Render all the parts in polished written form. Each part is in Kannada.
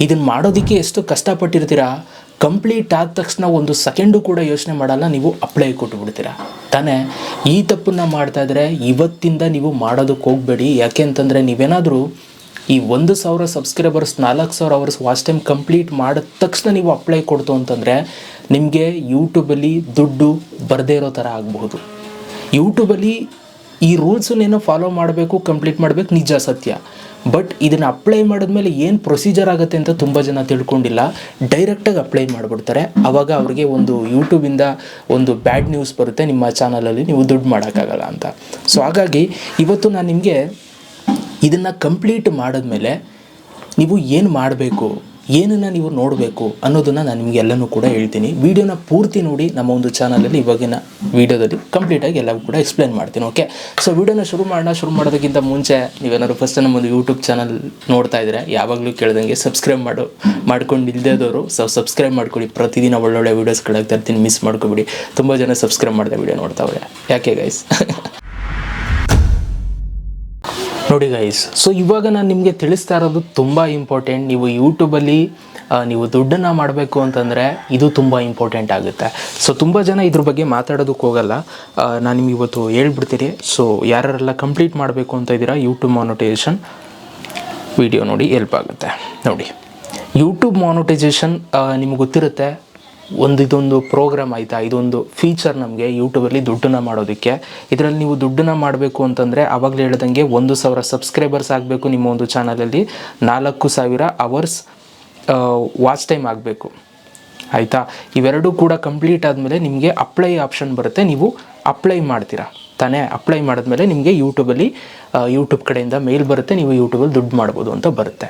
ಇದನ್ನು ಮಾಡೋದಕ್ಕೆ ಎಷ್ಟು ಕಷ್ಟಪಟ್ಟಿರ್ತೀರಾ, ಕಂಪ್ಲೀಟ್ ಆದ ತಕ್ಷಣ ಒಂದು ಸೆಕೆಂಡು ಕೂಡ ಯೋಚನೆ ಮಾಡಲ್ಲ, ನೀವು ಅಪ್ಲೈ ಕೊಟ್ಟುಬಿಡ್ತೀರಾ ತಾನೇ. ಈ ತಪ್ಪನ್ನು ಮಾಡ್ತಾಯಿದ್ರೆ ಇವತ್ತಿಂದ ನೀವು ಮಾಡೋದಕ್ಕೆ ಹೋಗಬೇಡಿ. ಯಾಕೆ ಅಂತಂದರೆ ನೀವೇನಾದರೂ ಈ 1,000 subscribers 4,000 hours watch time complete ಮಾಡಿದ ತಕ್ಷಣ ನೀವು ಅಪ್ಲೈ ಕೊಡ್ತು ಅಂತಂದರೆ ನಿಮಗೆ ಯೂಟ್ಯೂಬಲ್ಲಿ ದುಡ್ಡು ಬರದೇ ಇರೋ ಥರ ಆಗಬಹುದು. ಯೂಟ್ಯೂಬಲ್ಲಿ ಈ ರೂಲ್ಸನ್ನೇನೋ ಫಾಲೋ ಮಾಡಬೇಕು, ಕಂಪ್ಲೀಟ್ ಮಾಡಬೇಕು, ನಿಜ ಸತ್ಯ. ಬಟ್ ಇದನ್ನು ಅಪ್ಲೈ ಮಾಡಿದ್ಮೇಲೆ ಏನು ಪ್ರೊಸೀಜರ್ ಆಗುತ್ತೆ ಅಂತ ತುಂಬ ಜನ ತಿಳ್ಕೊಂಡಿಲ್ಲ. ಡೈರೆಕ್ಟಾಗಿ ಅಪ್ಲೈ ಮಾಡಿಬಿಡ್ತಾರೆ. ಆವಾಗ ಅವ್ರಿಗೆ ಒಂದು ಯೂಟ್ಯೂಬಿಂದ ಒಂದು ಬ್ಯಾಡ್ ನ್ಯೂಸ್ ಬರುತ್ತೆ, ನಿಮ್ಮ ಚಾನಲಲ್ಲಿ ನೀವು ದುಡ್ಡು ಮಾಡೋಕ್ಕಾಗಲ್ಲ ಅಂತ. ಸೊ ಹಾಗಾಗಿ ಇವತ್ತು ನಾನು ನಿಮಗೆ ಇದನ್ನು ಕಂಪ್ಲೀಟ್ ಮಾಡಿದ್ಮೇಲೆ ನೀವು ಏನು ಮಾಡಬೇಕು, ಏನನ್ನು ನೀವು ನೋಡಬೇಕು ಅನ್ನೋದನ್ನು ನಾನು ನಿಮಗೆ ಎಲ್ಲನೂ ಕೂಡ ಹೇಳ್ತೀನಿ. ವೀಡಿಯೋನ ಪೂರ್ತಿ ನೋಡಿ. ನಮ್ಮ ಒಂದು ಚಾನಲಲ್ಲಿ ಇವಾಗಿನ ವೀಡಿಯೋದಲ್ಲಿ ಕಂಪ್ಲೀಟಾಗಿ ಎಲ್ಲವೂ ಕೂಡ ಎಕ್ಸ್ಪ್ಲೇನ್ ಮಾಡ್ತೀನಿ. ಓಕೆ, ಸೊ ವೀಡಿಯೋನ ಶುರು ಮಾಡೋದಕ್ಕಿಂತ ಮುಂಚೆ ನೀವೇನಾದ್ರು ಫಸ್ಟ್ ನಮ್ಮೊಂದು ಯೂಟ್ಯೂಬ್ ಚಾನಲ್ ನೋಡ್ತಾ ಇದ್ದರೆ ಯಾವಾಗಲೂ ಕೇಳ್ದಂಗೆ ಮಾಡ್ಕೊಂಡು ಇಲ್ಲದೇದವರು ಸಬ್ಸ್ಕ್ರೈಬ್ ಮಾಡ್ಕೊಳ್ಳಿ. ಪ್ರತಿದಿನ ಒಳ್ಳೊಳ್ಳೆ ವೀಡಿಯೋಸ್ಗಳಾಗ್ತಾ ಇರ್ತೀನಿ, ಮಿಸ್ ಮಾಡ್ಕೊಬಿಡಿ. ತುಂಬ ಜನ ಸಬ್ಸ್ಕ್ರೈಬ್ ಮಾಡಿದೆ ವೀಡಿಯೋ ನೋಡ್ತಾವ್ರೆ, ಯಾಕೆ ಗೈಸ್? ನೋಡಿ ಗೈಸ್, ಸೊ ಇವಾಗ ನಾನು ನಿಮಗೆ ತಿಳಿಸ್ತಾ ಇರೋದು ತುಂಬ ಇಂಪಾರ್ಟೆಂಟ್. ನೀವು ಯೂಟ್ಯೂಬಲ್ಲಿ ನೀವು ದುಡ್ಡನ್ನು ಮಾಡಬೇಕು ಅಂತಂದರೆ ಇದು ತುಂಬ ಇಂಪಾರ್ಟೆಂಟ್ ಆಗುತ್ತೆ. ಸೊ ತುಂಬ ಜನ ಇದ್ರ ಬಗ್ಗೆ ಮಾತಾಡೋದಕ್ಕೆ ಹೋಗಲ್ಲ. ನಾನು ನಿಮ್ಗೆ ಇವತ್ತು ಹೇಳ್ಬಿಡ್ತೀನಿ. ಸೊ ಯಾರೆಲ್ಲ ಕಂಪ್ಲೀಟ್ ಮಾಡಬೇಕು ಅಂತ ಇದ್ದೀರಾ ಯೂಟ್ಯೂಬ್ ಮಾನಿಟೈಸೇಷನ್ ವಿಡಿಯೋ ನೋಡಿ, ಹೆಲ್ಪ್ ಆಗುತ್ತೆ. ನೋಡಿ, ಯೂಟ್ಯೂಬ್ ಮಾನಿಟೈಸೇಷನ್ ನಿಮ್ಗೆ ಗೊತ್ತಿರುತ್ತೆ, ಇದೊಂದು ಪ್ರೋಗ್ರಾಮ್ ಆಯಿತಾ, ಇದೊಂದು ಫೀಚರ್ ನಮಗೆ ಯೂಟ್ಯೂಬಲ್ಲಿ ದುಡ್ಡನ್ನು ಮಾಡೋದಕ್ಕೆ. ಇದರಲ್ಲಿ ನೀವು ದುಡ್ಡನ್ನು ಮಾಡಬೇಕು ಅಂತಂದರೆ ಆವಾಗಲೇ ಹೇಳ್ದಂಗೆ 1,000 ಸಬ್ಸ್ಕ್ರೈಬರ್ಸ್ ಆಗಬೇಕು ನಿಮ್ಮ ಒಂದು ಚಾನಲಲ್ಲಿ, 4,000 ಅವರ್ಸ್ ವಾಚ್ ಟೈಮ್ ಆಗಬೇಕು ಆಯಿತಾ. ಇವೆರಡೂ ಕೂಡ ಕಂಪ್ಲೀಟ್ ಆದಮೇಲೆ ನಿಮಗೆ ಅಪ್ಲೈ ಆಪ್ಷನ್ ಬರುತ್ತೆ. ನೀವು ಅಪ್ಲೈ ಮಾಡ್ತೀರಾ ತಾನೇ. ಅಪ್ಲೈ ಮಾಡಿದ್ಮೇಲೆ ನಿಮಗೆ ಯೂಟ್ಯೂಬ್ ಕಡೆಯಿಂದ ಮೇಲ್ ಬರುತ್ತೆ, ನೀವು ಯೂಟ್ಯೂಬಲ್ಲಿ ದುಡ್ಡು ಮಾಡ್ಬೋದು ಅಂತ ಬರುತ್ತೆ.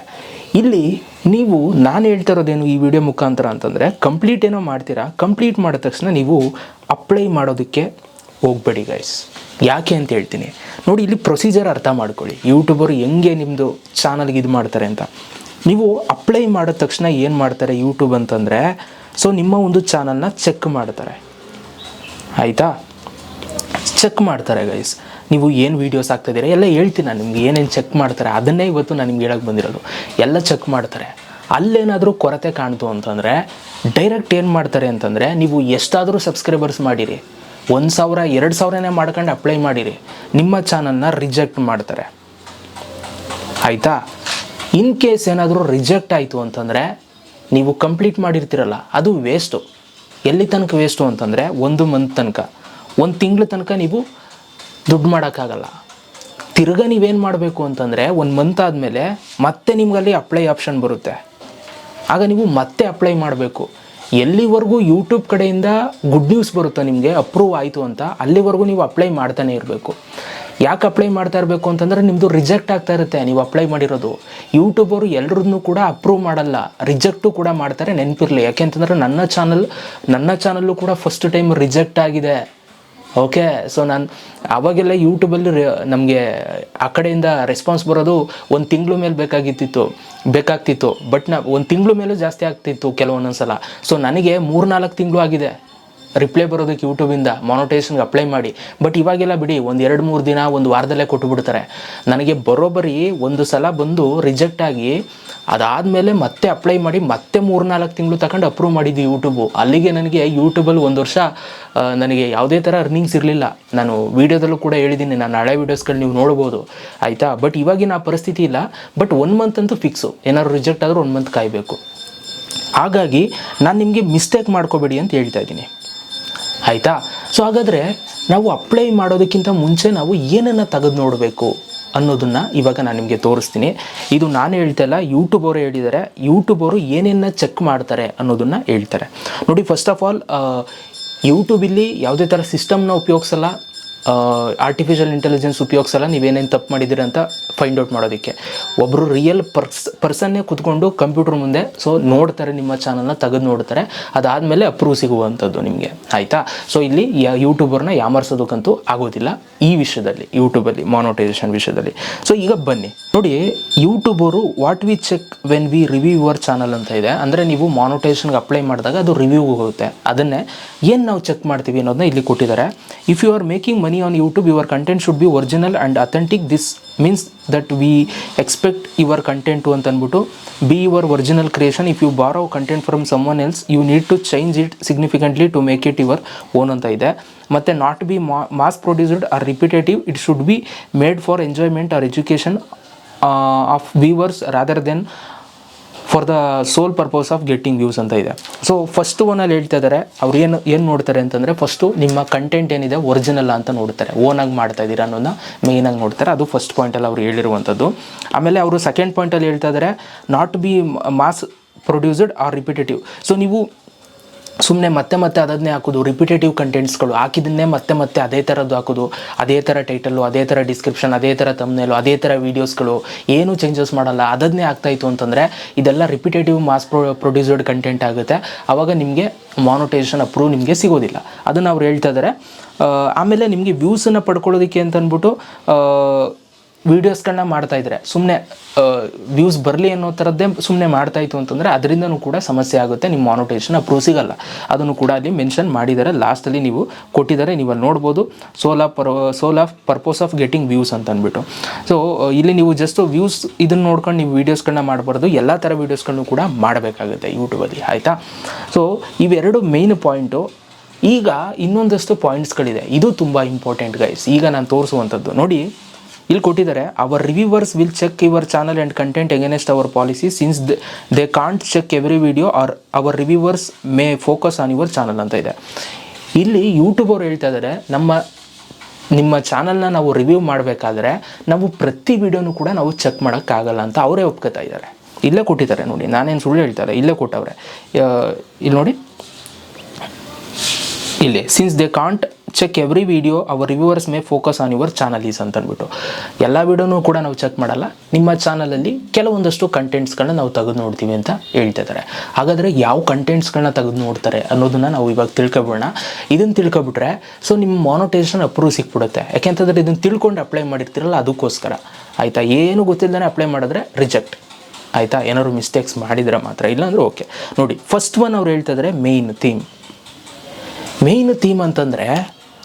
ಇಲ್ಲಿ ನೀವು ನಾನು ಹೇಳ್ತಾ ಇರೋದೇನು ಈ ವಿಡಿಯೋ ಮುಖಾಂತರ ಅಂತಂದರೆ, ಕಂಪ್ಲೀಟ್ ಏನೋ ಮಾಡ್ತೀರಾ, ಕಂಪ್ಲೀಟ್ ಮಾಡಿದ ತಕ್ಷಣ ನೀವು ಅಪ್ಲೈ ಮಾಡೋದಕ್ಕೆ ಹೋಗಬೇಡಿ ಗೈಸ್. ಯಾಕೆ ಅಂತ ಹೇಳ್ತೀನಿ ನೋಡಿ. ಇಲ್ಲಿ ಪ್ರೊಸೀಜರ್ ಅರ್ಥ ಮಾಡ್ಕೊಳ್ಳಿ. ಯೂಟ್ಯೂಬರು ಹೆಂಗೆ ನಿಮ್ಮದು ಚಾನಲ್ಗೆ ಇದು ಮಾಡ್ತಾರೆ ಅಂತ. ನೀವು ಅಪ್ಲೈ ಮಾಡಿದ ತಕ್ಷಣ ಏನು ಮಾಡ್ತಾರೆ ಯೂಟ್ಯೂಬ್ ಅಂತಂದರೆ, ಸೊ ನಿಮ್ಮ ಒಂದು ಚಾನಲ್ನ ಚೆಕ್ ಮಾಡ್ತಾರೆ ಆಯಿತಾ. ಚೆಕ್ ಮಾಡ್ತಾರೆ ಗೈಸ್. ನೀವು ಏನು ವೀಡಿಯೋಸ್ ಆಗ್ತಾಯಿದ್ದೀರಾ ಎಲ್ಲ ಹೇಳ್ತೀನಿ ನಾನು ನಿಮ್ಗೆ, ಏನೇನು ಚೆಕ್ ಮಾಡ್ತಾರೆ ಅದನ್ನೇ ಇವತ್ತು ನಾನು ನಿಮ್ಗೆ ಹೇಳಕ್ಕೆ ಬಂದಿರೋದು. ಎಲ್ಲ ಚೆಕ್ ಮಾಡ್ತಾರೆ. ಅಲ್ಲೇನಾದರೂ ಕೊರತೆ ಕಾಣ್ತು ಅಂತಂದರೆ ಡೈರೆಕ್ಟ್ ಏನು ಮಾಡ್ತಾರೆ ಅಂತಂದರೆ, ನೀವು ಎಷ್ಟಾದರೂ ಸಬ್ಸ್ಕ್ರೈಬರ್ಸ್ ಮಾಡಿರಿ, 1,000 2,000ನೇ ಮಾಡ್ಕೊಂಡು ಅಪ್ಲೈ ಮಾಡಿರಿ, ನಿಮ್ಮ ಚಾನಲ್ನ ರಿಜೆಕ್ಟ್ ಮಾಡ್ತಾರೆ ಆಯಿತಾ. ಇನ್ ಕೇಸ್ ಏನಾದರೂ ರಿಜೆಕ್ಟ್ ಆಯಿತು ಅಂತಂದರೆ ನೀವು ಕಂಪ್ಲೀಟ್ ಮಾಡಿರ್ತೀರಲ್ಲ ಅದು ವೇಸ್ಟು. ಎಲ್ಲಿ ತನಕ ವೇಸ್ಟು ಅಂತಂದರೆ 1 ಮಂತ್ ತನಕ, 1 ತಿಂಗಳ ತನಕ ನೀವು ದುಡ್ಡು ಮಾಡೋಕ್ಕಾಗಲ್ಲ. ತಿರ್ಗಾ ನೀವೇನು ಮಾಡಬೇಕು ಅಂತಂದರೆ 1 ಮಂತ್ ಆದಮೇಲೆ ಮತ್ತೆ ನಿಮ್ಗಲ್ಲಿ ಅಪ್ಲೈ ಆಪ್ಷನ್ ಬರುತ್ತೆ. ಆಗ ನೀವು ಮತ್ತೆ ಅಪ್ಲೈ ಮಾಡಬೇಕು. ಎಲ್ಲಿವರೆಗೂ ಯೂಟ್ಯೂಬ್ ಕಡೆಯಿಂದ ಗುಡ್ ನ್ಯೂಸ್ ಬರುತ್ತೋ ನಿಮಗೆ ಅಪ್ರೂವ್ ಆಯಿತು ಅಂತ, ಅಲ್ಲಿವರೆಗೂ ನೀವು ಅಪ್ಲೈ ಮಾಡ್ತಾನೆ ಇರಬೇಕು. ಯಾಕೆ ಅಪ್ಲೈ ಮಾಡ್ತಾ ಇರಬೇಕು ಅಂತಂದರೆ ನಿಮ್ಮದು ರಿಜೆಕ್ಟ್ ಆಗ್ತಾ ಇರುತ್ತೆ ನೀವು ಅಪ್ಲೈ ಮಾಡಿರೋದು. ಯೂಟ್ಯೂಬರು ಎಲ್ಲರನ್ನೂ ಕೂಡ ಅಪ್ರೂವ್ ಮಾಡಲ್ಲ, ರಿಜೆಕ್ಟು ಕೂಡ ಮಾಡ್ತಾರೆ, ನೆನಪಿರಲಿ. ಯಾಕೆ ಅಂತಂದರೆ ನನ್ನ ಚಾನಲ್ಲು ಕೂಡ ಫಸ್ಟ್ ಟೈಮ್ ರಿಜೆಕ್ಟ್ ಆಗಿದೆ. ಓಕೆ, ಸೊ ನಾನು ಆವಾಗೆಲ್ಲ ಯೂಟ್ಯೂಬಲ್ಲಿ ನಮಗೆ ಆ ಕಡೆಯಿಂದ ರೆಸ್ಪಾನ್ಸ್ ಬರೋದು 1 ತಿಂಗಳ ಮೇಲೆ ಬೇಕಾಗ್ತಿತ್ತು. ಬಟ್ 1 ತಿಂಗಳ ಮೇಲೂ ಜಾಸ್ತಿ ಆಗ್ತಿತ್ತು ಕೆಲವೊಂದೊಂದು ಸಲ. ಸೊ ನನಗೆ 3-4 ತಿಂಗಳು ಆಗಿದೆ ರಿಪ್ಲೈ ಬರೋದಕ್ಕೆ ಯೂಟ್ಯೂಬಿಂದ ಮಾನಿಟೈಸೇಷನ್ಗೆ ಅಪ್ಲೈ ಮಾಡಿ. ಬಟ್ ಇವಾಗೆಲ್ಲ ಬಿಡಿ, 1-2-3 ದಿನ 1 ವಾರದಲ್ಲೇ ಕೊಟ್ಟುಬಿಡ್ತಾರೆ. ನನಗೆ ಬರೋಬ್ಬರಿ ಒಂದು ಸಲ ಬಂದು ರಿಜೆಕ್ಟ್ ಆಗಿ ಅದಾದಮೇಲೆ ಮತ್ತೆ ಅಪ್ಲೈ ಮಾಡಿ ಮತ್ತೆ 3-4 ತಿಂಗಳು ತಗೊಂಡು ಅಪ್ರೂವ್ ಮಾಡಿದ್ದು ಯೂಟ್ಯೂಬು. ಅಲ್ಲಿಗೆ ನನಗೆ ಯೂಟ್ಯೂಬಲ್ಲಿ 1 ವರ್ಷ ನನಗೆ ಯಾವುದೇ ಥರ ಅರ್ನಿಂಗ್ಸ್ ಇರಲಿಲ್ಲ. ನಾನು ವೀಡಿಯೋದಲ್ಲೂ ಕೂಡ ಹೇಳಿದ್ದೀನಿ, ನಾನು ಹಳೆ ವೀಡಿಯೋಸ್ಗಳು ನೀವು ನೋಡ್ಬೋದು ಆಯಿತಾ. ಬಟ್ ಇವಾಗಿನ ಆ ಪರಿಸ್ಥಿತಿ ಇಲ್ಲ. ಬಟ್ 1 ಮಂತ್ ಅಂತೂ ಫಿಕ್ಸು, ಏನಾದ್ರು ರಿಜೆಕ್ಟ್ ಆದರೂ 1 ಮಂತ್ ಕಾಯಬೇಕು. ಹಾಗಾಗಿ ನಾನು ನಿಮಗೆ ಮಿಸ್ಟೇಕ್ ಮಾಡ್ಕೋಬೇಡಿ ಅಂತ ಹೇಳ್ತಾ ಇದ್ದೀನಿ ಆಯಿತಾ. ಸೊ ಹಾಗಾದರೆ ನಾವು ಅಪ್ಲೈ ಮಾಡೋದಕ್ಕಿಂತ ಮುಂಚೆ ನಾವು ಏನನ್ನು ತೆಗೆದು ನೋಡಬೇಕು ಅನ್ನೋದನ್ನು ಇವಾಗ ನಾನು ನಿಮಗೆ ತೋರಿಸ್ತೀನಿ. ಇದು ನಾನು ಹೇಳ್ತಾ ಇಲ್ಲ, ಯೂಟ್ಯೂಬ್ ಅವರು ಹೇಳಿದ್ದಾರೆ. ಯೂಟ್ಯೂಬ್ ಅವರು ಏನೇನು ಚೆಕ್ ಮಾಡ್ತಾರೆ ಅನ್ನೋದನ್ನು ಹೇಳ್ತಾರೆ ನೋಡಿ. ಫಸ್ಟ್ ಆಫ್ ಆಲ್, ಯೂಟ್ಯೂಬಲ್ಲಿ ಯಾವುದೇ ಥರ ಸಿಸ್ಟಮ್ನ ಉಪಯೋಗಿಸಲ್ಲ, ಆರ್ಟಿಫಿಷಿಯಲ್ ಇಂಟೆಲಿಜೆನ್ಸ್ ಉಪಯೋಗಿಸಲ್ಲ. ನೀವೇನೇನು ತಪ್ಪು ಮಾಡಿದ್ದೀರಿ ಅಂತ ಫೈಂಡ್ ಔಟ್ ಮಾಡೋದಕ್ಕೆ ಒಬ್ಬರು ರಿಯಲ್ ಪರ್ಸನ್ನೇ ಕೂತ್ಕೊಂಡು ಕಂಪ್ಯೂಟರ್ ಮುಂದೆ ಸೊ ನೋಡ್ತಾರೆ, ನಿಮ್ಮ ಚಾನಲ್ನ ತೆಗೆದು ನೋಡ್ತಾರೆ. ಅದಾದಮೇಲೆ ಅಪ್ರೂವ್ ಸಿಗುವಂಥದ್ದು ನಿಮಗೆ ಆಯಿತಾ. ಸೊ ಇಲ್ಲಿ ಯೂಟ್ಯೂಬರ್ನ ಯಾಮರ್ಸೋದಕ್ಕಂತೂ ಆಗೋದಿಲ್ಲ ಈ ವಿಷಯದಲ್ಲಿ, ಯೂಟ್ಯೂಬಲ್ಲಿ ಮಾನಿಟೈಸೇಷನ್ ವಿಷಯದಲ್ಲಿ. ಸೊ ಈಗ ಬನ್ನಿ ನೋಡಿ, YouTuber what we check when we review your channel ಅಂತ ಇದೆ. ಅಂದರೆ ನೀವು ಮಾನಿಟೈಸೇಷನ್ಗೆ ಅಪ್ಲೈ ಮಾಡಿದಾಗ ಅದು ರಿವ್ಯೂಗೆ ಹೋಗುತ್ತೆ. ಅದನ್ನೇ ಏನು ನಾವು ಚೆಕ್ ಮಾಡ್ತೀವಿ ಅನ್ನೋದನ್ನ ಇಲ್ಲಿ ಕೊಟ್ಟಿದ್ದಾರೆ. If you are making money money on YouTube, your content should be original and authentic. This means that we expect your content ಅಂತ ಅಂದ್ಬಿಟ್ಟು be your original creation. If you borrow content from someone else you need to change it significantly to make it your own ಅಂತ ಇದೆ. ಮತ್ತು not be mass produced or repetitive, it should be made for enjoyment or education of viewers rather then for the sole purpose of getting views ಅಂತ ಇದೆ. ಸೊ ಫಸ್ಟ್ ಒನಲ್ಲಿ ಹೇಳ್ತಾ ಇದ್ದಾರೆ, ಅವ್ರು ಏನು ನೋಡ್ತಾರೆ ಅಂತಂದರೆ, ಫಸ್ಟು ನಿಮ್ಮ ಕಂಟೆಂಟ್ ಏನಿದೆ ಒರಿಜಿನಲ್ ಅಂತ ನೋಡ್ತಾರೆ, ಓನಾಗಿ ಮಾಡ್ತಾ ಇದ್ದೀರಾ ಅನ್ನೋದನ್ನ ಮೇಯ್ನಾಗಿ ನೋಡ್ತಾರೆ. ಅದು ಫಸ್ಟ್ ಪಾಯಿಂಟಲ್ಲಿ ಅವ್ರು ಹೇಳಿರುವಂಥದ್ದು. ಆಮೇಲೆ ಅವರು ಸೆಕೆಂಡ್ ಪಾಯಿಂಟಲ್ಲಿ ಹೇಳ್ತಾ ಇದ್ದಾರೆ, not be mass produced or repetitive. So ನೀವು ಸುಮ್ಮನೆ ಮತ್ತೆ ಅದನ್ನೇ ಹಾಕೋದು, ರಿಪಿಟೇಟಿವ್ ಕಂಟೆಂಟ್ಸ್ಗಳು ಹಾಕಿದ್ದನ್ನೇ ಮತ್ತೆ ಅದೇ ಥರದ್ದು ಹಾಕೋದು, ಅದೇ ಥರ ಟೈಟಲ್ಲು, ಅದೇ ಥರ ಡಿಸ್ಕ್ರಿಪ್ಷನ್, ಅದೇ ಥರ ತಮ್ನೇಲು, ಅದೇ ಥರ ವೀಡಿಯೋಸ್ಗಳು, ಏನೂ ಚೇಂಜಸ್ ಮಾಡಲ್ಲ, ಅದನ್ನೇ ಆಗ್ತಾಯಿತ್ತು ಅಂತಂದರೆ ಇದೆಲ್ಲ ರಿಪಿಟೇಟಿವ್ ಮಾಸ್ ಪ್ರೊಡ್ಯೂಸ್ಡ್ ಕಂಟೆಂಟ್ ಆಗುತ್ತೆ. ಆವಾಗ ನಿಮಗೆ ಮಾನಿಟೈಸೇಷನ್ ಅಪ್ರೂವ್ ನಿಮಗೆ ಸಿಗೋದಿಲ್ಲ. ಅದನ್ನು ಅವ್ರು ಹೇಳ್ತಾ ಇದ್ದಾರೆ. ಆಮೇಲೆ ನಿಮಗೆ ವ್ಯೂಸನ್ನು ಪಡ್ಕೊಳ್ಳೋದಕ್ಕೆ ಅಂತ ಅಂದ್ಬಿಟ್ಟು ವೀಡಿಯೋಸ್ಗಳನ್ನ ಮಾಡ್ತಾಯಿದ್ರೆ ಸುಮ್ಮನೆ ವ್ಯೂಸ್ ಬರಲಿ ಅನ್ನೋ ಥರದ್ದೇ ಸುಮ್ಮನೆ ಮಾಡ್ತಾಯಿತ್ತು ಅಂತಂದರೆ ಅದರಿಂದನೂ ಕೂಡ ಸಮಸ್ಯೆ ಆಗುತ್ತೆ, ನಿಮ್ಮ ಮಾನಿಟೈಸೇಷನ್ ಅಪ್ರೂವ್ ಸಿಗಲ್ಲ. ಅದನ್ನು ಕೂಡ ಅಲ್ಲಿ ಮೆನ್ಷನ್ ಮಾಡಿದ್ದಾರೆ, ಲಾಸ್ಟಲ್ಲಿ ನೀವು ಕೊಟ್ಟಿದ್ದಾರೆ, ನೀವು ಅಲ್ಲಿ ನೋಡ್ಬೋದು. Sole of purpose of getting views ಅಂತ ಅಂದ್ಬಿಟ್ಟು. ಸೊ ಇಲ್ಲಿ ನೀವು ಜಸ್ಟ್ ವ್ಯೂಸ್ ಇದನ್ನು ನೋಡ್ಕೊಂಡು ನೀವು ವೀಡಿಯೋಸ್ಗಳನ್ನ ಮಾಡಬಾರ್ದು, ಎಲ್ಲ ಥರ ವೀಡಿಯೋಸ್ಗಳನ್ನು ಕೂಡ ಮಾಡಬೇಕಾಗುತ್ತೆ ಯೂಟ್ಯೂಬಲ್ಲಿ, ಆಯಿತಾ. ಸೊ ಇವೆರಡು ಮೇಯ್ನ್ ಪಾಯಿಂಟು. ಈಗ ಇನ್ನೊಂದಷ್ಟು ಪಾಯಿಂಟ್ಸ್ಗಳಿದೆ, ಇದು ತುಂಬ ಇಂಪಾರ್ಟೆಂಟ್ ಗೈಸ್. ಈಗ ನಾನು ತೋರಿಸುವಂಥದ್ದು ನೋಡಿ, ಇಲ್ಲಿ ಕೊಟ್ಟಿದ್ದಾರೆ, our reviewers will check your channel and content against our policy since they can't check every video or our reviewers may focus on your channel ಅಂತ ಇದೆ. ಇಲ್ಲಿ ಯೂಟ್ಯೂಬ್ ಅವ್ರು ಹೇಳ್ತಾ ಇದ್ದಾರೆ, ನಿಮ್ಮ ಚಾನಲ್ನ ನಾವು ರಿವ್ಯೂ ಮಾಡಬೇಕಾದ್ರೆ ನಾವು ಪ್ರತಿ ವಿಡಿಯೋನೂ ಕೂಡ ನಾವು ಚೆಕ್ ಮಾಡೋಕ್ಕಾಗಲ್ಲ ಅಂತ ಅವರೇ ಒಪ್ಕೋತಾ ಇದ್ದಾರೆ. ಇಲ್ಲೇ ಕೊಟ್ಟಿದ್ದಾರೆ ನೋಡಿ, ನಾನೇನು ಸುಳ್ಳು ಹೇಳ್ತಾರೆ, ಇಲ್ಲೇ ಕೊಟ್ಟವ್ರೆ. ಇಲ್ಲಿ ನೋಡಿ, ಇಲ್ಲಿ since they can't check every video our reviewers may focus on your channel is ಅಂತ ಅಂದ್ಬಿಟ್ಟು ಎಲ್ಲ ವಿಡಿಯೋನೂ ಕೂಡ ನಾವು ಚೆಕ್ ಮಾಡಲ್ಲ, ನಿಮ್ಮ ಚಾನಲಲ್ಲಿ ಕೆಲವೊಂದಷ್ಟು ಕಂಟೆಂಟ್ಸ್ಗಳನ್ನ ನಾವು ತೆಗೆದು ನೋಡ್ತೀವಿ ಅಂತ ಹೇಳ್ತಾ ಇದ್ದಾರೆ. ಹಾಗಾದರೆ ಯಾವ ಕಂಟೆಂಟ್ಸ್ಗಳನ್ನ ತೆಗೆದು ನೋಡ್ತಾರೆ ಅನ್ನೋದನ್ನು ನಾವು ಇವಾಗ ತಿಳ್ಕೊಬೋಣ. ಇದನ್ನು ತಿಳ್ಕೊಬಿಟ್ರೆ ಸೊ ನಿಮ್ಮ ಮಾನಿಟೈಸೇಷನ್ ಅಪ್ರೂವ್ ಸಿಕ್ಬಿಡುತ್ತೆ. ಯಾಕೆಂತಂದರೆ ಇದನ್ನು ತಿಳ್ಕೊಂಡು ಅಪ್ಲೈ ಮಾಡಿರ್ತೀರಲ್ಲ ಅದಕ್ಕೋಸ್ಕರ, ಆಯಿತಾ. ಏನು ಗೊತ್ತಿಲ್ಲದೇ ಅಪ್ಲೈ ಮಾಡಿದ್ರೆ ರಿಜೆಕ್ಟ್, ಆಯಿತಾ. ಏನಾದ್ರು ಮಿಸ್ಟೇಕ್ಸ್ ಮಾಡಿದರೆ ಮಾತ್ರ, ಇಲ್ಲಾಂದ್ರೆ ಓಕೆ. ನೋಡಿ ಫಸ್ಟ್ ಒನ್ ಅವ್ರು ಹೇಳ್ತಾ ಇದ್ದಾರೆ ಮೇಯ್ನ್ ಥೀಮ್ ಅಂತಂದರೆ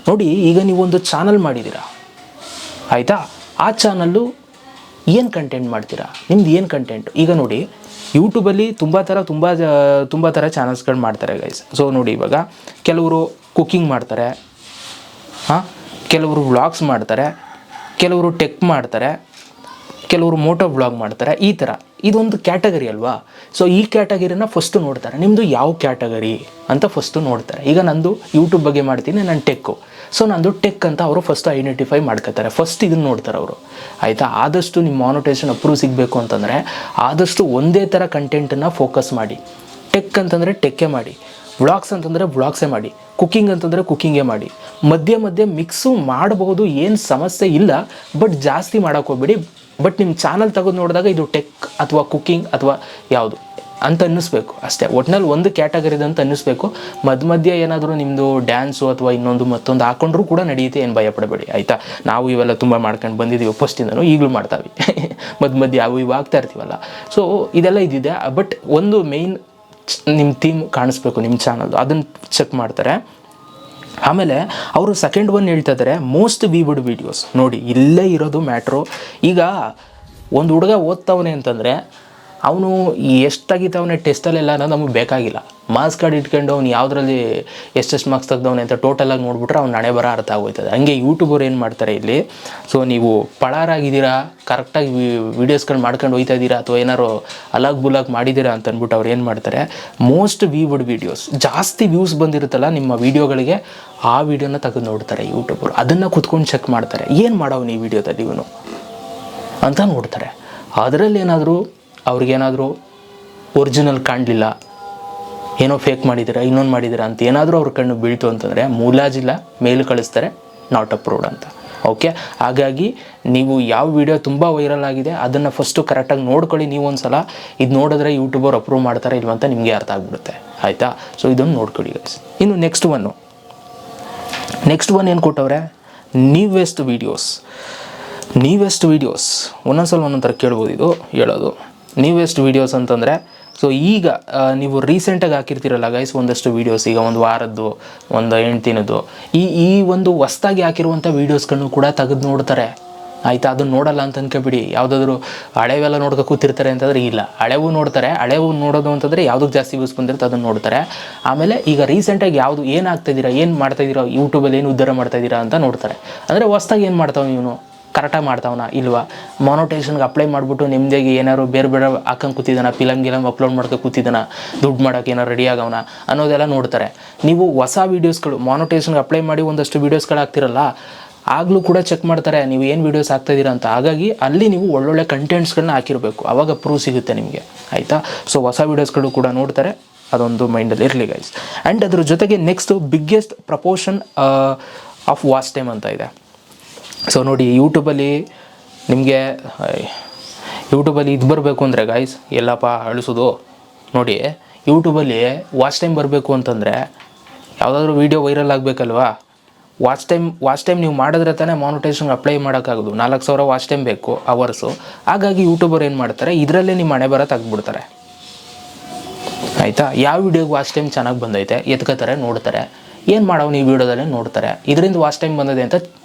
ನೋಡಿ, ಈಗ ನೀವೊಂದು ಚಾನಲ್ ಮಾಡಿದ್ದೀರಾ, ಆಯಿತಾ. ಆ ಚಾನಲ್ಲು ಏನು ಕಂಟೆಂಟ್ ಮಾಡ್ತೀರಾ, ನಿಮ್ದು ಏನು ಕಂಟೆಂಟ್. ಈಗ ನೋಡಿ ಯೂಟ್ಯೂಬಲ್ಲಿ ತುಂಬ ಥರ ಚಾನಲ್ಸ್ಗಳು ಮಾಡ್ತಾರೆ ಗೈಸ್. ಸೊ ನೋಡಿ, ಇವಾಗ ಕೆಲವರು ಕುಕ್ಕಿಂಗ್ ಮಾಡ್ತಾರೆ, ಕೆಲವರು ವ್ಲಾಗ್ಸ್ ಮಾಡ್ತಾರೆ, ಕೆಲವರು ಟೆಕ್ ಮಾಡ್ತಾರೆ, ಕೆಲವರು ಮೋಟೋ ವ್ಲಾಗ್ ಮಾಡ್ತಾರೆ. ಈ ಥರ ಇದೊಂದು ಕ್ಯಾಟಗರಿ ಅಲ್ವಾ. ಸೊ ಈ ಕ್ಯಾಟಗರಿನ ಫಸ್ಟು ನೋಡ್ತಾರೆ, ನಿಮ್ಮದು ಯಾವ ಕ್ಯಾಟಗರಿ ಅಂತ ಫಸ್ಟು ನೋಡ್ತಾರೆ. ಈಗ ನಂದು ಯೂಟ್ಯೂಬ್ ಬಗ್ಗೆ ಮಾಡ್ತೀನಿ, ನಾನು ಟೆಕ್ಕು, ಸೊ ನಂದು ಟೆಕ್ ಅಂತ ಅವರು ಫಸ್ಟ್ ಐಡೆಂಟಿಫೈ ಮಾಡ್ಕೋತಾರೆ. ಫಸ್ಟ್ ಇದನ್ನು ನೋಡ್ತಾರೆ ಅವರು, ಆಯಿತಾ. ಆದಷ್ಟು ನಿಮ್ಮ ಮಾನಿಟೈಸೇಷನ್ ಅಪ್ರೂವ್ ಸಿಗಬೇಕು ಅಂತಂದರೆ ಆದಷ್ಟು ಒಂದೇ ಥರ ಕಂಟೆಂಟನ್ನು ಫೋಕಸ್ ಮಾಡಿ. ಟೆಕ್ ಅಂತಂದರೆ ಟೆಕ್ಕೇ ಮಾಡಿ, ವ್ಲಾಗ್ಸ್ ಅಂತಂದರೆ ವ್ಲಾಗ್ಸೇ ಮಾಡಿ, ಕುಕ್ಕಿಂಗ್ ಅಂತಂದರೆ ಕುಕ್ಕಿಂಗೇ ಮಾಡಿ. ಮಧ್ಯೆ ಮಿಕ್ಸು ಮಾಡಬಹುದು, ಏನು ಸಮಸ್ಯೆ ಇಲ್ಲ. ಬಟ್ ಜಾಸ್ತಿ ಮಾಡೋಕ್ಕೆ ಹೋಗ್ಬೇಡಿ. ಬಟ್ ನಿಮ್ಮ ಚಾನಲ್ ತೆಗೆದು ನೋಡಿದಾಗ ಇದು ಟೆಕ್ ಅಥವಾ ಕುಕ್ಕಿಂಗ್ ಅಥವಾ ಯಾವುದು ಅಂತ ಅನ್ನಿಸ್ಬೇಕು ಅಷ್ಟೇ. ಒಟ್ನಲ್ಲಿ ಒಂದು ಕ್ಯಾಟಗರಿದು ಅಂತ ಅನ್ನಿಸ್ಬೇಕು. ಮಧ್ಯೆ ಏನಾದರೂ ನಿಮ್ಮದು ಡ್ಯಾನ್ಸು ಅಥವಾ ಮತ್ತೊಂದು ಹಾಕೊಂಡ್ರೂ ಕೂಡ ನಡೆಯುತ್ತೆ, ಏನು ಭಯಪಡಬೇಡಿ, ಆಯಿತಾ. ನಾವು ಇವೆಲ್ಲ ತುಂಬ ಮಾಡ್ಕೊಂಡು ಬಂದಿದ್ದೀವಿ ಫಸ್ಟಿಂದನೂ, ಈಗಲೂ ಮಾಡ್ತಾವೆ. ಮಧ್ಯೆ ಇವು ಆಗ್ತಾ ಇರ್ತೀವಲ್ಲ. ಸೊ ಇದೆಲ್ಲ ಇದಿದೆ. ಬಟ್ ಒಂದು ಮೇಯ್ನ್ ನಿಮ್ಮ ಥೀಮ್ ಕಾಣಿಸ್ಬೇಕು ನಿಮ್ಮ ಚಾನಲ್ದು, ಅದನ್ನು ಚೆಕ್ ಮಾಡ್ತಾರೆ. ಆಮೇಲೆ ಅವರು ಸೆಕೆಂಡ್ ಒನ್ ಹೇಳ್ತಾ ಇದ್ದಾರೆ ಮೋಸ್ಟ್ ವ್ಯೂಡ್ ವೀಡಿಯೋಸ್. ನೋಡಿ ಇಲ್ಲೇ ಇರೋದು ಮ್ಯಾಟ್ರು. ಈಗ ಒಂದು ಹುಡುಗ ಓದ್ತವನೆ ಅಂತಂದರೆ ಅವನು ಎಷ್ಟಾಗಿತ್ತವನೇ ಟೆಸ್ಟಲ್ಲೆಲ್ಲ ಅನ್ನೋದು ನಮಗೆ ಬೇಕಾಗಿಲ್ಲ. ಮಾರ್ಕ್ಸ್ ಕಾರ್ಡ್ ಇಟ್ಕೊಂಡು ಅವ್ನು ಯಾವುದ್ರಲ್ಲಿ ಎಷ್ಟೆಷ್ಟು ಮಾರ್ಕ್ಸ್ ತೆಗ್ದವನೆ ಅಂತ ಟೋಟಲಾಗಿ ನೋಡ್ಬಿಟ್ರೆ ಅವ್ನು ಹಣೆ ಬರ ಅರ್ಥ ಆಗೋಯ್ತದೆ. ಹಂಗೆ ಯೂಟ್ಯೂಬರ್ ಏನು ಮಾಡ್ತಾರೆ ಇಲ್ಲಿ, ಸೊ ನೀವು ಪಳಾರಾಗಿದ್ದೀರಾ, ಕರೆಕ್ಟಾಗಿ ವೀಡಿಯೋಸ್ಗಳು ಮಾಡ್ಕೊಂಡು ಹೋಗ್ತಾ ಇದ್ದೀರಾ, ಅಥವಾ ಏನಾರು ಅಲಾಗ್ ಬುಲಾಗ್ ಮಾಡಿದ್ದೀರಾ ಅಂತ ಅಂದ್ಬಿಟ್ಟು ಅವ್ರು ಏನು ಮಾಡ್ತಾರೆ, ಮೋಸ್ಟ್ ವ್ಯೂಡ್ ವೀಡಿಯೋಸ್, ಜಾಸ್ತಿ ವ್ಯೂಸ್ ಬಂದಿರುತ್ತಲ್ಲ ನಿಮ್ಮ ವೀಡಿಯೋಗಳಿಗೆ, ಆ ವೀಡಿಯೋನ ತೆಗೆದು ನೋಡ್ತಾರೆ ಯೂಟ್ಯೂಬರು. ಅದನ್ನು ಕುತ್ಕೊಂಡು ಚೆಕ್ ಮಾಡ್ತಾರೆ, ಏನು ಮಾಡೋನು ಈ ವಿಡಿಯೋದಲ್ಲಿ ಇವನು ಅಂತ ನೋಡ್ತಾರೆ. ಅದರಲ್ಲಿ ಏನಾದರೂ ಅವ್ರಿಗೇನಾದರೂ ಒರಿಜಿನಲ್ ಕಾಣಲಿಲ್ಲ, ಏನೋ ಫೇಕ್ ಮಾಡಿದ್ದೀರಾ, ಇನ್ನೊಂದು ಮಾಡಿದ್ದೀರಾ ಅಂತ ಏನಾದರೂ ಅವ್ರ ಕಣ್ಣು ಬೀಳ್ತು ಅಂತಂದರೆ ಮುಲಾಜಿಲ್ಲ, ಮೇಲ್ ಕಳಿಸ್ತಾರೆ, ನಾಟ್ ಅಪ್ರೂವ್ಡ್ ಅಂತ. ಓಕೆ, ಹಾಗಾಗಿ ನೀವು ಯಾವ ವಿಡಿಯೋ ತುಂಬ ವೈರಲ್ ಆಗಿದೆ ಅದನ್ನು ಫಸ್ಟು ಕರೆಕ್ಟಾಗಿ ನೋಡ್ಕೊಳ್ಳಿ. ನೀವು ಒಂದು ಸಲ ಇದು ನೋಡಿದ್ರೆ ಯೂಟ್ಯೂಬರ್ ಅಪ್ರೂವ್ ಮಾಡ್ತಾರೆ ಇಲ್ವಂತ ನಿಮಗೆ ಅರ್ಥ ಆಗಿಬಿಡುತ್ತೆ, ಆಯಿತಾ. ಸೊ ಇದನ್ನು ನೋಡ್ಕೊಳ್ಳಿ ಗೈಸ್. ಇನ್ನು ನೆಕ್ಸ್ಟ್ ಒನ್ ಏನು ಕೊಟ್ಟವ್ರೆ, ನೀವೆಸ್ಟ್ ವೀಡಿಯೋಸ್. ಒಂದೊಂದು ಸಲ ಒಂದೊಂದು ಥರ ಕೇಳ್ಬೋದು ಇದು ಹೇಳೋದು. ನೀವೆಸ್ಟ್ ವೀಡಿಯೋಸ್ ಅಂತಂದರೆ ಸೊ ಈಗ ನೀವು ರೀಸೆಂಟಾಗಿ ಹಾಕಿರ್ತೀರಲ್ಲ ಗೈಸ್ ಒಂದಷ್ಟು ವೀಡಿಯೋಸ್, ಈಗ ಒಂದು ವಾರದ್ದು, ಒಂದು 8 ದಿನದ್ದು, ಈ ಒಂದು ಹೊಸ್ದಾಗಿ ಹಾಕಿರುವಂಥ ವೀಡಿಯೋಸ್ಗಳನ್ನು ಕೂಡ ತೆಗೆದು ನೋಡ್ತಾರೆ. ಆಯಿತಾ, ಅದನ್ನು ನೋಡಲ್ಲ ಅಂತ ಅನ್ಕೋಬಿಡಿ. ಯಾವುದಾದ್ರೂ ಹಳೆವೆಲ್ಲ ನೋಡ್ಕೊ ಕೂತಿರ್ತಾರೆ ಅಂತಂದರೆ ಇಲ್ಲ, ಹಳೆವು ನೋಡ್ತಾರೆ. ಹಳೆವು ನೋಡೋದು ಅಂತಂದರೆ ಯಾವುದಕ್ಕೆ ಜಾಸ್ತಿ ವ್ಯೂಸ್ ಬಂದಿರುತ್ತೆ ಅದನ್ನು ನೋಡ್ತಾರೆ. ಆಮೇಲೆ ಈಗ ರೀಸೆಂಟಾಗಿ ಯಾವುದು ಏನು ಆಗ್ತಾಯಿದ್ದೀರಾ, ಏನು ಮಾಡ್ತಾಯಿದ್ದೀರಾ, ಯೂಟ್ಯೂಬಲ್ಲಿ ಏನು ಉದ್ಧಾರ ಮಾಡ್ತಾಯಿದ್ದೀರಾ ಅಂತ ನೋಡ್ತಾರೆ. ಅಂದರೆ ಹೊಸ್ದಾಗಿ ಏನು ಮಾಡ್ತಾವೆ ಇವನು, ಕರೆಕ್ಟಾಗಿ ಮಾಡ್ತಾವನ ಇಲ್ವಾ, ಮಾನಿಟೈಸೇಷನ್ಗೆ ಅಪ್ಲೈ ಮಾಡಿಬಿಟ್ಟು ನಿಮ್ಮದಾಗಿ ಏನಾದ್ರು ಬೇರೆ ಹಾಕೊಂಡು ಕೂತಿದ್ದಾನ, ಗಿಲಮ್ ಅಪ್ಲೋಡ್ ಮಾಡ್ಕೊ ಕೂತಿದ್ದಾನ, ದುಡ್ಡು ಮಾಡೋಕೆ ಏನಾರು ರೆಡಿ ಆಗವನ ಅನ್ನೋದೆಲ್ಲ ನೋಡ್ತಾರೆ. ನೀವು ಹೊಸ ವೀಡಿಯೋಸ್ಗಳು ಮಾನಿಟೈಸೇಷನ್ಗೆ ಅಪ್ಲೈ ಮಾಡಿ ಒಂದಷ್ಟು ವೀಡಿಯೋಸ್ಗಳು ಹಾಕ್ತಿರಲ್ಲ, ಆಗಲೂ ಕೂಡ ಚೆಕ್ ಮಾಡ್ತಾರೆ ನೀವು ಏನು ವೀಡಿಯೋಸ್ ಹಾಕ್ತಾಯಿದ್ದೀರಾ ಅಂತ. ಹಾಗಾಗಿ ಅಲ್ಲಿ ನೀವು ಒಳ್ಳೊಳ್ಳೆ ಕಂಟೆಂಟ್ಸ್ಗಳನ್ನ ಹಾಕಿರಬೇಕು, ಆವಾಗ ಪ್ರೂವ್ ಸಿಗುತ್ತೆ ನಿಮಗೆ. ಆಯಿತಾ, ಸೊ ಹೊಸ ವೀಡಿಯೋಸ್ಗಳು ಕೂಡ ನೋಡ್ತಾರೆ, ಅದೊಂದು ಮೈಂಡಲ್ಲಿ ಇರಲಿ ಗೈಸ್. ಆ್ಯಂಡ್ ಅದ್ರ ಜೊತೆಗೆ next biggest proportion of watch time ಅಂತ ಇದೆ. ಸೊ ನೋಡಿ, ಯೂಟ್ಯೂಬಲ್ಲಿ ನಿಮಗೆ ಇದು ಬರಬೇಕು ಅಂದರೆ ಗೈಸ್, ಎಲ್ಲಪ್ಪ ಅಳಿಸೋದು ನೋಡಿ, ಯೂಟ್ಯೂಬಲ್ಲಿ ವಾಚ್ ಟೈಮ್ ಬರಬೇಕು ಅಂತಂದರೆ ಯಾವುದಾದ್ರೂ ವೀಡಿಯೋ ವೈರಲ್ ಆಗಬೇಕಲ್ವಾ, ವಾಚ್ ಟೈಮ್ ನೀವು ಮಾಡಿದ್ರೆ ತಾನೇ ಮಾನಿಟೈಸೇಷನ್ಗೆ ಅಪ್ಲೈ ಮಾಡೋಕ್ಕಾಗೋದು. 4,000 ವಾಚ್ ಟೈಮ್ ಬೇಕು ಅವರ್ಸು. ಹಾಗಾಗಿ ಯೂಟ್ಯೂಬರ್ ಏನು ಮಾಡ್ತಾರೆ, ಇದರಲ್ಲೇ ನಿಮ್ಮ ಹಣೆ ಬರ ತೆಗ್ದುಬಿಡ್ತಾರೆ. ಆಯಿತಾ, ಯಾವ ವೀಡಿಯೋಗೆ ವಾಚ್ ಟೈಮ್ ಚೆನ್ನಾಗಿ ಬಂದೈತೆ ಎತ್ಕೋತಾರೆ, ನೋಡ್ತಾರೆ, ಏನು ಮಾಡೋವು ನೀವು ವೀಡಿಯೋದಲ್ಲೇ ನೋಡ್ತಾರೆ, ಇದರಿಂದ ವಾಚ್ ಟೈಮ್ ಬಂದಿದೆ ಅಂತ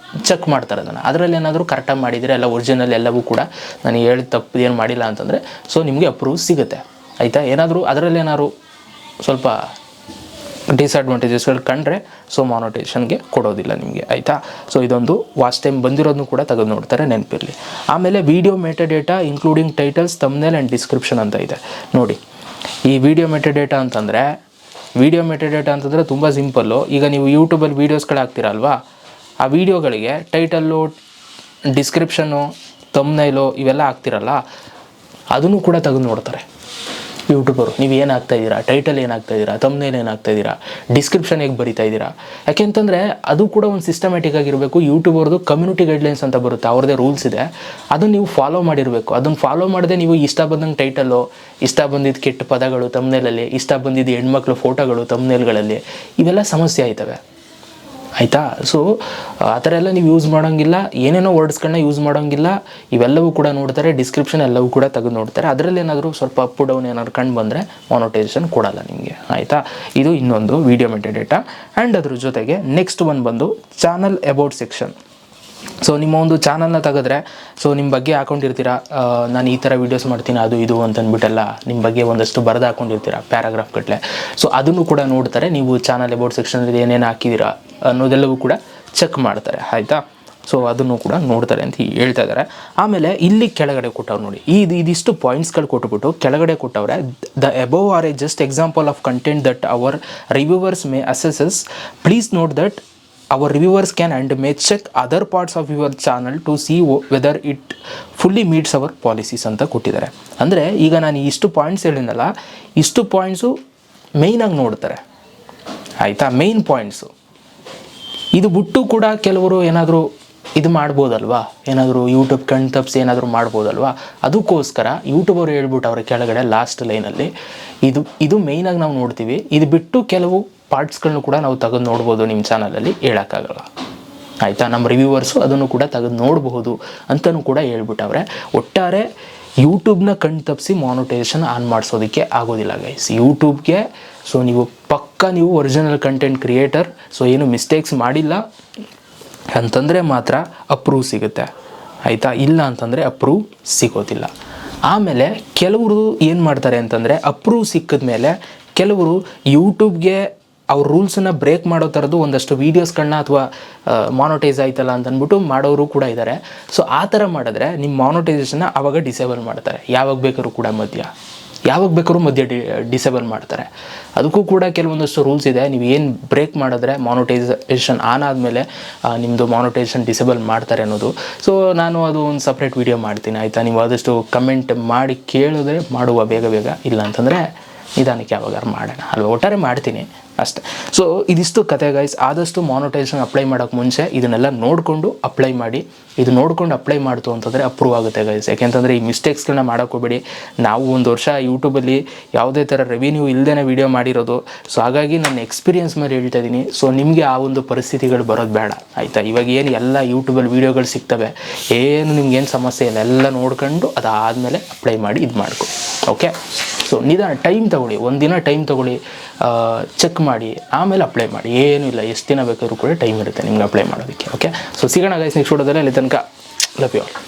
ಚೆಕ್ ಮಾಡ್ತಾರೆ. ಅದರಲ್ಲಿ ಏನಾದರೂ ಕರೆಕ್ಟಾಗಿ ಮಾಡಿದರೆ ಎಲ್ಲ ಒರಿಜಿನಲ್ ಎಲ್ಲವೂ ಕೂಡ ನಾನು ಹೇಳಿದ ತಪ್ಪು ಏನು ಮಾಡಿಲ್ಲ ಅಂತಂದರೆ ಸೊ ನಿಮಗೆ ಅಪ್ರೂವ್ ಸಿಗುತ್ತೆ. ಆಯಿತಾ, ಏನಾದರೂ ಅದರಲ್ಲಿ ಏನಾದ್ರು ಸ್ವಲ್ಪ ಡಿಸ್ಅಡ್ವಾಂಟೇಜಸ್ಗಳು ಕಂಡ್ರೆ ಸೊ ಮಾನಿಟೈಸೇಷನ್ಗೆ ಕೊಡೋದಿಲ್ಲ ನಿಮಗೆ. ಆಯಿತಾ, ಸೊ ಇದೊಂದು ವಾಚ್ ಟೈಮ್ ಬಂದಿರೋದನ್ನು ಕೂಡ ತೆಗೆದು ನೋಡ್ತಾರೆ, ನೆನಪಿರಲಿ. ಆಮೇಲೆ video metadata including titles, thumbnail and description ಅಂತ ಇದೆ ನೋಡಿ. ಈ ವಿಡಿಯೋ ಮೆಟಾಡೇಟಾ ಅಂತಂದರೆ ತುಂಬ ಸಿಂಪಲ್ಲು. ಈಗ ನೀವು ಯೂಟ್ಯೂಬಲ್ಲಿ ವೀಡಿಯೋಸ್ಗಳು ಹಾಕ್ತೀರಲ್ವಾ, ಆ ವೀಡಿಯೋಗಳಿಗೆ ಟೈಟಲ್ಲು, ಡಿಸ್ಕ್ರಿಪ್ಷನ್ನು, ಥಂಬ್ನೇಲು ಇವೆಲ್ಲ ಹಾಕ್ತಿರಲ್ಲ, ಅದನ್ನು ಕೂಡ ತೆಗೆದು ನೋಡ್ತಾರೆ ಯೂಟ್ಯೂಬರು. ನೀವು ಏನು ಹಾಕ್ತಾಯಿದ್ದೀರಾ, ಟೈಟಲ್ ಏನು ಹಾಕ್ತಾಯಿದ್ದೀರಾ, ಥಂಬ್ನೇಲ್ ಏನು ಹಾಕ್ತಾಯಿದ್ದೀರಾ, ಡಿಸ್ಕ್ರಿಪ್ಷನ್ ಹೇಗೆ ಬರಿತಾಯಿದ್ದೀರಾ. ಯಾಕೆಂತಂದರೆ ಅದು ಕೂಡ ಒಂದು ಸಿಸ್ಟಮ್ಯಾಟಿಕ್ ಆಗಿರಬೇಕು. ಯೂಟ್ಯೂಬರ್ದು ಕಮ್ಯುನಿಟಿ ಗೈಡ್ಲೈನ್ಸ್ ಅಂತ ಬರುತ್ತೆ, ಅವ್ರದ್ದೇ ರೂಲ್ಸ್ ಇದೆ, ಅದನ್ನು ನೀವು ಫಾಲೋ ಮಾಡಿರಬೇಕು. ಅದನ್ನು ಫಾಲೋ ಮಾಡದೆ ನೀವು ಇಷ್ಟ ಬಂದಂಗೆ ಟೈಟಲ್ಲು, ಇಷ್ಟ ಬಂದಿದ್ದು ಕೆಟ್ಟ ಪದಗಳು ಥಂಬ್ನೇಲಲ್ಲಿ, ಇಷ್ಟ ಬಂದಿದ್ದು ಹೆಣ್ಮಕ್ಳು ಫೋಟೋಗಳು ಥಂಬ್ನೇಲ್ಗಳಲ್ಲಿ, ಇವೆಲ್ಲ ಸಮಸ್ಯೆ ಆಯ್ತವೆ. ಆಯಿತಾ, ಸೊ ಆ ಥರ ಎಲ್ಲ ನೀವು ಯೂಸ್ ಮಾಡೋಂಗಿಲ್ಲ, ಏನೇನೋ ವರ್ಡ್ಸ್ಗಳನ್ನ ಯೂಸ್ ಮಾಡೋಂಗಿಲ್ಲ. ಇವೆಲ್ಲವೂ ಕೂಡ ನೋಡ್ತಾರೆ, ಡಿಸ್ಕ್ರಿಪ್ಷನ್ ಎಲ್ಲವೂ ಕೂಡ ತೆಗೆದು ನೋಡ್ತಾರೆ. ಅದರಲ್ಲಿ ಏನಾದರೂ ಸ್ವಲ್ಪ ಅಪ್ ಡೌನ್ ಏನಾದ್ರು ಕಂಡು ಬಂದರೆ ಮಾನಿಟೈಸೇಷನ್ ಕೊಡಲ್ಲ ನಿಮಗೆ. ಆಯಿತಾ, ಇದು ಇನ್ನೊಂದು ವಿಡಿಯೋ ಮೆಟಾಡೇಟಾ. ಆ್ಯಂಡ್ ಅದ್ರ ಜೊತೆಗೆ ನೆಕ್ಸ್ಟ್ ಒಂದು ಬಂದು ಚಾನಲ್ ಅಬೌಟ್ ಸೆಕ್ಷನ್. ಸೊ ನಿಮ್ಮ ಒಂದು ಚಾನಲ್ನ ತೆಗೆದ್ರೆ ಸೊ ನಿಮ್ಮ ಬಗ್ಗೆ ಹಾಕೊಂಡಿರ್ತೀರ, ನಾನು ಈ ಥರ ವೀಡಿಯೋಸ್ ಮಾಡ್ತೀನಿ ಅದು ಇದು ಅಂತಂದ್ಬಿಟ್ಟೆಲ್ಲ ನಿಮ್ಮ ಬಗ್ಗೆ ಒಂದಷ್ಟು ಬರೆದು ಹಾಕೊಂಡಿರ್ತೀರ ಪ್ಯಾರಾಗ್ರಾಫ್ ಗಟ್ಟಲೆ. ಸೊ ಅದನ್ನು ಕೂಡ ನೋಡ್ತಾರೆ, ನೀವು ಚಾನಲ್ ಅಬೌಟ್ ಸೆಕ್ಷನಲ್ಲಿ ಏನೇನು ಹಾಕಿದ್ದೀರಾ ಅನ್ನೋದೆಲ್ಲವೂ ಕೂಡ ಚೆಕ್ ಮಾಡ್ತಾರೆ. ಆಯಿತಾ, ಸೊ ಅದನ್ನು ಕೂಡ ನೋಡ್ತಾರೆ ಅಂತ ಹೇಳ್ತಾ ಇದ್ದಾರೆ. ಆಮೇಲೆ ಇಲ್ಲಿ ಕೆಳಗಡೆ ಕೊಟ್ಟವ್ರು ನೋಡಿ, ಇದಿಷ್ಟು ಪಾಯಿಂಟ್ಸ್ಗಳು ಕೊಟ್ಬಿಟ್ಟು ಕೆಳಗಡೆ ಕೊಟ್ಟವ್ರೆ, the above R A just example of content that our reviewers May assesses. Please note that our reviewers can and may check other parts of your channel to see whether it fully meets our policies ಅಂತ ಕೊಟ್ಟಿದ್ದಾರೆ. ಅಂದರೆ ಈಗ ನಾನು ಇಷ್ಟು ಪಾಯಿಂಟ್ಸ್ ಹೇಳಿದ್ನಲ್ಲ, ಇಷ್ಟು ಪಾಯಿಂಟ್ಸು ಮೇಯ್ನಾಗಿ ನೋಡ್ತಾರೆ. ಆಯಿತಾ, ಮೇಯ್ನ್ ಪಾಯಿಂಟ್ಸು ಇದು ಬಿಟ್ಟು ಕೂಡ ಕೆಲವರು ಏನಾದರೂ ಇದು ಮಾಡ್ಬೋದಲ್ವಾ, ಏನಾದರೂ ಯೂಟ್ಯೂಬ್ ಕಣ್ ತಪ್ಪಿಸಿ ಏನಾದರೂ ಮಾಡ್ಬೋದಲ್ವಾ, ಅದಕ್ಕೋಸ್ಕರ ಯೂಟ್ಯೂಬರು ಹೇಳ್ಬಿಟ್ಟು ಅವ್ರ ಕೆಳಗಡೆ ಲಾಸ್ಟ್ ಲೈನಲ್ಲಿ ಇದು ಮೇಯ್ನಾಗಿ ನಾವು ನೋಡ್ತೀವಿ, ಇದು ಬಿಟ್ಟು ಕೆಲವು ಪಾರ್ಟ್ಸ್ಗಳನ್ನು ಕೂಡ ನಾವು ತೆಗೆದು ನೋಡ್ಬೋದು ನಿಮ್ಮ ಚಾನಲಲ್ಲಿ, ಹೇಳೋಕ್ಕಾಗಲ್ಲ. ಆಯಿತಾ, ನಮ್ಮ ರಿವ್ಯೂವರ್ಸು ಅದನ್ನು ಕೂಡ ತೆಗೆದು ನೋಡಬಹುದು ಅಂತಲೂ ಕೂಡ ಹೇಳ್ಬಿಟ್ಟವ್ರೆ. ಒಟ್ಟಾರೆ ಯೂಟ್ಯೂಬ್ನ ಕಣ್ ತಪ್ಪಿಸಿ ಮಾನಿಟೈಸೇಷನ್ ಆನ್ ಮಾಡಿಸೋದಕ್ಕೆ ಆಗೋದಿಲ್ಲ ಗೈಸ್ ಯೂಟ್ಯೂಬ್ಗೆ. ಸೊ ನೀವು ನೀವು ಒರಿಜಿನಲ್ ಕಂಟೆಂಟ್ ಕ್ರಿಯೇಟರ್, ಸೊ ಏನು ಮಿಸ್ಟೇಕ್ಸ್ ಮಾಡಿಲ್ಲ ಅಂತಂದರೆ ಮಾತ್ರ ಅಪ್ರೂವ್ ಸಿಗುತ್ತೆ. ಆಯಿತಾ, ಇಲ್ಲ ಅಂತಂದರೆ ಅಪ್ರೂವ್ ಸಿಗೋದಿಲ್ಲ. ಆಮೇಲೆ ಕೆಲವರು ಏನು ಮಾಡ್ತಾರೆ ಅಂತಂದರೆ ಅಪ್ರೂವ್ ಸಿಕ್ಕಿದ ಮೇಲೆ ಕೆಲವರು ಯೂಟ್ಯೂಬ್ಗೆ ಅವ್ರ ರೂಲ್ಸನ್ನು ಬ್ರೇಕ್ ಮಾಡೋ ಥರದ್ದು ಒಂದಷ್ಟು ವೀಡಿಯೋಸ್ಗಳನ್ನ ಅಥವಾ ಮಾನಿಟೈಸ್ ಆಯ್ತಲ್ಲ ಅಂತಂದ್ಬಿಟ್ಟು ಮಾಡೋರು ಕೂಡ ಇದ್ದಾರೆ. ಸೊ ಆ ಥರ ಮಾಡಿದ್ರೆ ನಿಮ್ಮ ಮಾನಿಟೈಸೇಷನ್ನ ಆವಾಗ ಡಿಸೇಬಲ್ ಮಾಡ್ತಾರೆ. ಯಾವಾಗ ಬೇಕಾದ್ರೂ ಮಧ್ಯ ಡಿಸೇಬಲ್ ಮಾಡ್ತಾರೆ. ಅದಕ್ಕೂ ಕೂಡ ಕೆಲವೊಂದಷ್ಟು ರೂಲ್ಸ್ ಇದೆ. ನೀವು ಏನು ಬ್ರೇಕ್ ಮಾಡಿದ್ರೆ ಮಾನಿಟೈಸೇಷನ್ ಆನ್ ಆದಮೇಲೆ ನಿಮ್ಮದು ಮಾನಿಟೈಸೇಷನ್ ಡಿಸೇಬಲ್ ಮಾಡ್ತಾರೆ ಅನ್ನೋದು. ಸೊ ನಾನು ಅದು ಒಂದು ಸಪ್ರೇಟ್ ವೀಡಿಯೋ ಮಾಡ್ತೀನಿ. ಆಯಿತಾ, ನೀವು ಆದಷ್ಟು ಕಮೆಂಟ್ ಮಾಡಿ ಕೇಳಿದ್ರೆ ಮಾಡುವ ಬೇಗ, ಇಲ್ಲ ಅಂತಂದರೆ ನಿಧಾನಕ್ಕೆ ಯಾವಾಗಾರು ಮಾಡೋಣ ಅಲ್ವಾ. ಒಟ್ಟಾರೆ ಮಾಡ್ತೀನಿ ಅಷ್ಟೇ. ಸೊ ಇದಿಷ್ಟು ಕತೆ ಗೈಸ್. ಆದಷ್ಟು ಮಾನಿಟೈಸೇಷನ್ ಅಪ್ಲೈ ಮಾಡೋಕ್ಕೆ ಮುಂಚೆ ಇದನ್ನೆಲ್ಲ ನೋಡಿಕೊಂಡು ಅಪ್ಲೈ ಮಾಡಿ. ಇದು ನೋಡ್ಕೊಂಡು ಅಪ್ಲೈ ಮಾಡ್ತು ಅಂತಂದರೆ ಅಪ್ರೂವ್ ಆಗುತ್ತೆ ಗೈಸ್. ಯಾಕೆಂತಂದರೆ ಈ ಮಿಸ್ಟೇಕ್ಸ್ಗಳನ್ನ ಮಾಡೋಕ್ಕೋಗ್ಬೇಡಿ. ನಾವು ಒಂದು ವರ್ಷ ಯೂಟ್ಯೂಬಲ್ಲಿ ಯಾವುದೇ ಥರ ರೆವಿನ್ಯೂ ಇಲ್ಲದೇ ವೀಡಿಯೋ ಮಾಡಿರೋದು. ಸೊ ಹಾಗಾಗಿ ನನ್ನ ಎಕ್ಸ್ಪೀರಿಯನ್ಸ್ ಮೇಲೆ ಹೇಳ್ತಾ ಇದ್ದೀನಿ. ಸೊ ನಿಮಗೆ ಆ ಒಂದು ಪರಿಸ್ಥಿತಿಗಳು ಬರೋದು ಬೇಡ. ಆಯಿತಾ, ಇವಾಗ ಏನು ಎಲ್ಲ ಯೂಟ್ಯೂಬಲ್ಲಿ ವೀಡಿಯೋಗಳು ಸಿಗ್ತವೆ, ಏನು ನಿಮ್ಗೇನು ಸಮಸ್ಯೆ ಇಲ್ಲ, ಎಲ್ಲ ನೋಡ್ಕೊಂಡು ಅದಾದಮೇಲೆ ಅಪ್ಲೈ ಮಾಡಿ ಇದು ಮಾಡ್ಕೊ. ಓಕೆ. ಸೊ ನಿಧಾನ ಟೈಮ್ ತೊಗೊಳ್ಳಿ, ಒಂದಿನ ಟೈಮ್ ತೊಗೊಳ್ಳಿ, ಚೆಕ್ ಮಾಡಿ, ಆಮೇಲೆ ಅಪ್ಲೈ ಮಾಡಿ. ಏನೂ ಇಲ್ಲ, ಎಷ್ಟು ದಿನ ಬೇಕಾದರೂ ಕೂಡ ಟೈಮ್ ಇರುತ್ತೆ ನಿಮ್ಗೆ ಅಪ್ಲೈ ಮಾಡೋದಕ್ಕೆ. ಓಕೆ, ಸೊ ಸಿಗೋಣ ಗೈಸ್ ನೆಕ್ಸ್ಟ್ ವಿಡಿಯೋದಲ್ಲಿ. ಅಲ್ಲಿ ತನಕ ಲವ್ ಯು ಆಲ್.